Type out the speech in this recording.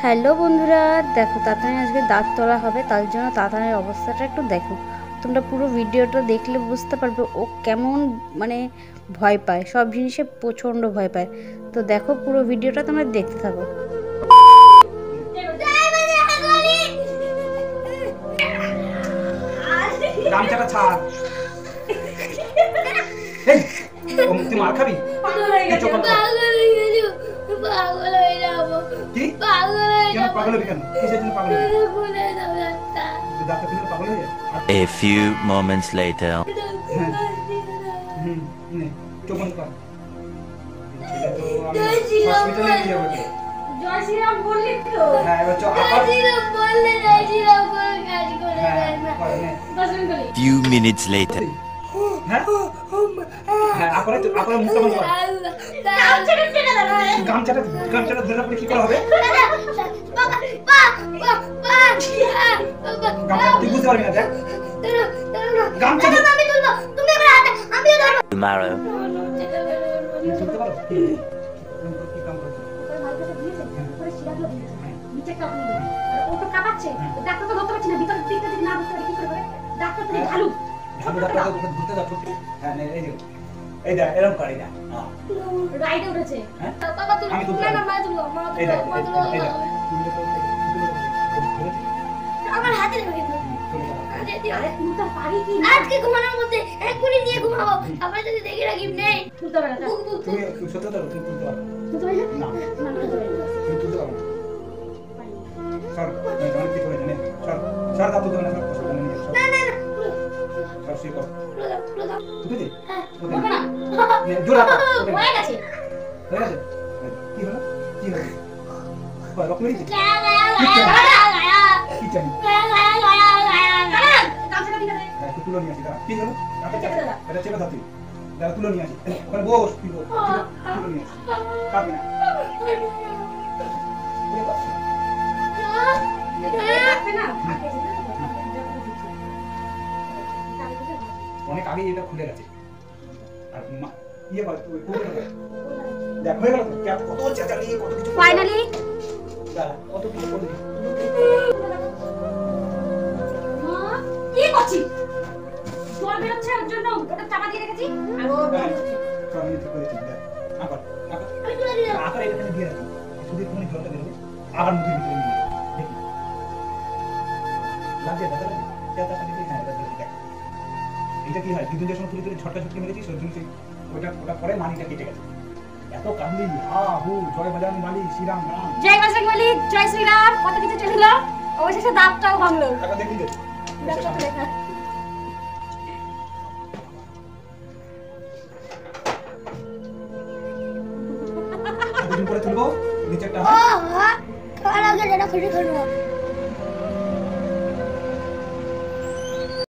Hello বন্ধুরা, দেখো তাতানের আজকে দাঁত তোলা হবে, তার জন্য তাতানের অবস্থাটা একটু দেখো। তোমরা পুরো ভিডিওটা দেখলে বুঝতে পারবে ও কেমন ভয় পায়, সব জিনিসে প্রচণ্ড ভয় পায়। তো দেখো পুরো ভিডিওটা তোমরা দেখতে থাকো। গামছাটা ছাড়। এই তুই মার খাবি? কি পাগল হয়ে যাব? পাগল হবি কেন? কিসের জন্য পাগল হবি? দাঁতটা খুলে পাগল হয়ে যায়। A few moments later. নে চোখ বন্ধ কর। ছেলে তো হসপিটালে নিয়ে যাবো। জয় শ্রীরাম বললি তো? হ্যাঁ এবার চল। জয় শ্রীরাম বললে জয় শ্রীরাম করে কাজ করে না। দর্শন করি। Few minutes later. হ্যাঁ হ্যাঁ আপরে মুখটা বন্ধ কর। গামছাটা ধরে রাখলে কি করা হবে? গামছা তুই বুঝতে পারবি না, দেখ গামছা আমি তুলবো, তুমি আমার হাতে আমিও ধরবো। Tomorrow. তুমি তুলতে পারো? কি কাম করছো? ভালভাবে দিয়েছে করে শিরাগুলো দিয়েছে নিচে কাপড় দিয়ে আর ও তো কাঁপাচ্ছে ডাক্তার তো ধরতে পারছে না, ভিতর দিকটা যদি না ধরতে পারে কি করে ডাক্তার তো ভালো ডাক্তার তো ধরতে যাচ্ছে। হ্যাঁ নে এই দা এরকম করে না। হ্যাঁ রাইডে উঠেছে। হ্যাঁ বাবা তুলো না মা তুলো এই দা তুললে তো আমার হাতে ধরে দিও। আরে তুমি তো পারি কি আজকে ঘুমানোর মধ্যে এক গুলি নিয়ে ঘুমাবো, আমরা যদি দেখি রাখি নেই তুলতে পারে না। তুমি সত্যি তো তুমি তুলতে পারো তুলতে পারি না? না না তুলতে পারি না। তুমি তুলতে পারো। সর তুমি কি করে জানেন? সর দাও তো না, সর কষ্ট করে নিয়ে না না না সর সে কর। তুলো দাও তুই দে হ্যাঁ ওকে হবে না নে জোড়া কর। হয়ে গেছে হয়ে গেছে কি হলো কি হলো? কই রক মেরেছি গায়া গায়া গায়া গায়া কি চাই? গায়া গায়া গায়া গায়া গায়া কাঁচা দিকে দে। হ্যাঁ তুলো নিয়ে আসি দাঁড়া। কি হলো? এটা চেপে ধর তুই। দাঁড়া তুলো নিয়ে আসি। ওখানে বস তুই বস। তুলো নিয়ে আসি। কাটবি না। অনেক আগে এটা খুলে গেছে আর ইয়ে বল তুই কোথায় গেল? দেখ হয়ে গেল তো কত চেঁচালি কত কিছু ফাইনালি দাঁড়া কত কিছু করে দিই। কি করছিস? জল বেরোচ্ছে ওর জন্য ওটা চাপা দিয়ে রেখেছি আর ও সব আমি ঠিক করে দিই। দেখ আবার আমি তুলে দিলাম। আবার এখানে দিয়ে রাখি শুধু একটু জলটা বেরোবে আবার মুখের ভিতরে নিয়ে দেখি লাগছে দাদা চেঁচাটা দিতে। হ্যাঁ দাদা দেখ এটা কি হয় দুদিন যখন তুলে তুলে ছটকা ছটকে মেরেছিস ওই জন্য ওটা পরে মানিটা কেটে গেছে। এত কান্দি হা হু জয় বাজান মালি শ্রীরাম রাম জয় বজরং বলি, জয় শ্রীরাম, কত কিছু চললো, অবশেষে দাঁতটাও ভাঙলো। টাকা দেখি দে দেখো তো দেখা। দুদিন পরে তুলবো নিচেরটা খাওয়ার আগে যেটা খুশি করবো।